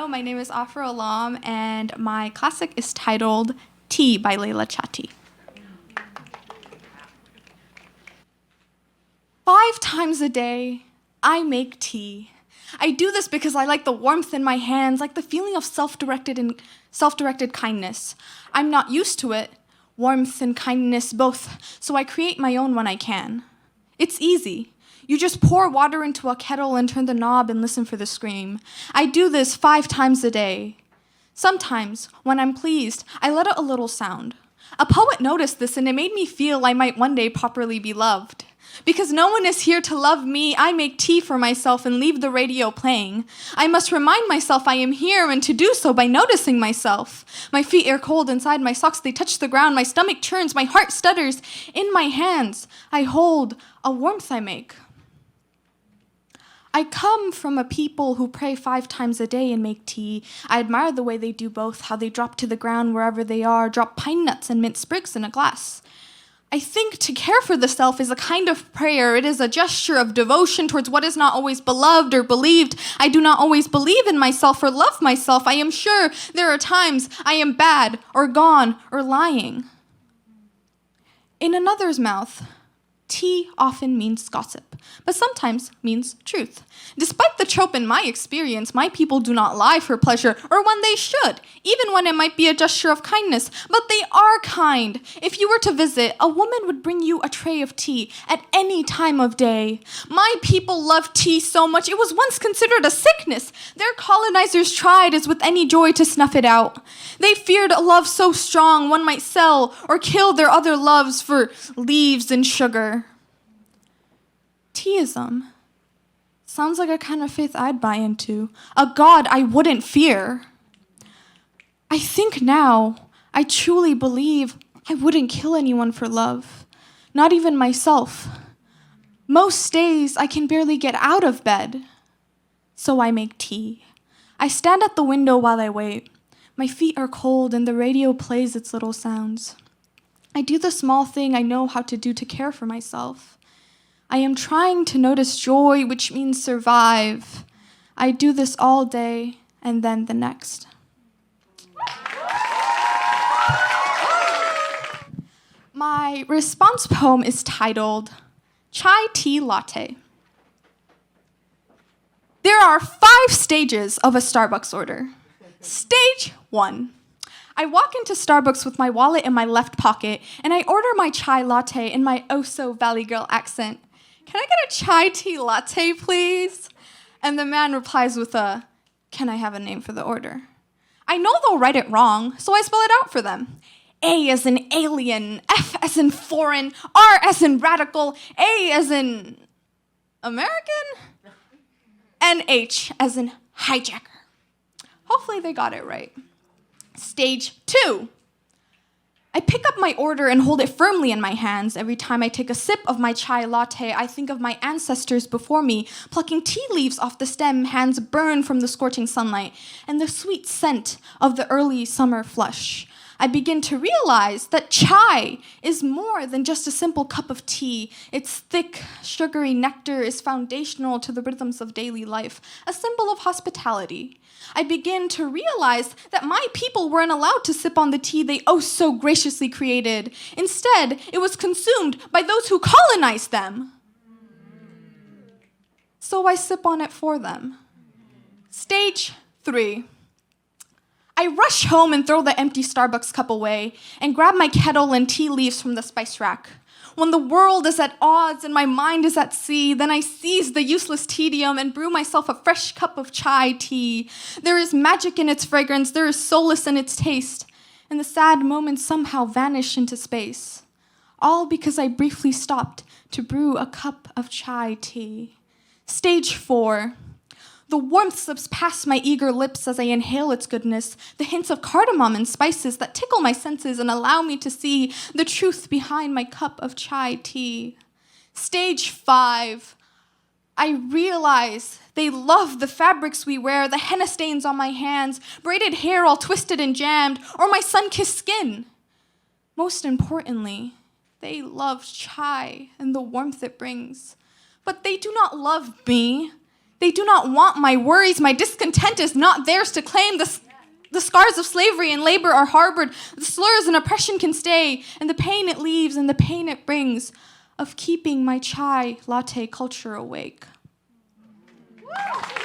my name is Afrah, and my classic is titled Tea by Leila Chatti. 5 times a day, I make tea. I do this because I like the warmth in my hands, like the feeling of self-directed kindness. I'm not used to it, warmth and kindness both, so I create my own when I can. It's easy. You just pour water into a kettle and turn the knob and listen for the scream. I do this 5 times a day. Sometimes, when I'm pleased, I let out a little sound. A poet noticed this and it made me feel I might one day properly be loved. Because no one is here to love me, I make tea for myself and leave the radio playing. I must remind myself I am here, and to do so by noticing myself. My feet are cold inside my socks, they touch the ground, my stomach churns, my heart stutters. In my hands, I hold a warmth I make. I come from a people who pray 5 times a day and make tea. I admire the way they do both, how they drop to the ground wherever they are, drop pine nuts and mint sprigs in a glass. I think to care for the self is a kind of prayer. It is a gesture of devotion towards what is not always beloved or believed. I do not always believe in myself or love myself. I am sure there are times I am bad or gone or lying. In another's mouth, tea often means gossip, but sometimes means truth. Despite the trope in my experience, my people do not lie for pleasure, or when they should, even when it might be a gesture of kindness, but they are kind. If you were to visit, a woman would bring you a tray of tea at any time of day. My people love tea so much, it was once considered a sickness. Their colonizers tried, as with any joy, to snuff it out. They feared a love so strong one might sell or kill their other loves for leaves and sugar. Teaism sounds like a kind of faith I'd buy into, a god I wouldn't fear. I think now I truly believe I wouldn't kill anyone for love, not even myself. Most days I can barely get out of bed, so I make tea. I stand at the window while I wait. My feet are cold and the radio plays its little sounds. I do the small thing I know how to do to care for myself. I am trying to notice joy, which means survive. I do this all day and then the next. My response poem is titled Chai Tea Latte. There are 5 stages of a Starbucks order. Stage 1. I walk into Starbucks with my wallet in my left pocket, and I order my chai latte in my oh-so-Valley Girl accent. Can I get a chai tea latte, please? And the man replies with a, can I have a name for the order? I know they'll write it wrong, so I spell it out for them. A as in alien, F as in foreign, R as in radical, A as in American, and H as in hijacker. Hopefully they got it right. Stage 2. I pick up my order and hold it firmly in my hands. Every time I take a sip of my chai latte, I think of my ancestors before me, plucking tea leaves off the stem, hands burn from the scorching sunlight, and the sweet scent of the early summer flush. I begin to realize that chai is more than just a simple cup of tea. Its thick, sugary nectar is foundational to the rhythms of daily life, a symbol of hospitality. I begin to realize that my people weren't allowed to sip on the tea they oh so graciously created. Instead, it was consumed by those who colonized them. So I sip on it for them. Stage 3. I rush home and throw the empty Starbucks cup away and grab my kettle and tea leaves from the spice rack. When the world is at odds and my mind is at sea, then I seize the useless tedium and brew myself a fresh cup of chai tea. There is magic in its fragrance, there is solace in its taste, and the sad moments somehow vanish into space. All because I briefly stopped to brew a cup of chai tea. Stage 4. The warmth slips past my eager lips as I inhale its goodness, the hints of cardamom and spices that tickle my senses and allow me to see the truth behind my cup of chai tea. Stage 5. I realize they love the fabrics we wear, the henna stains on my hands, braided hair all twisted and jammed, or my sun-kissed skin. Most importantly, they love chai and the warmth it brings. But they do not love me. They do not want my worries. My discontent is not theirs to claim. The scars of slavery and labor are harbored. The slurs and oppression can stay. And the pain it leaves and the pain it brings of keeping my chai latte culture awake. Woo!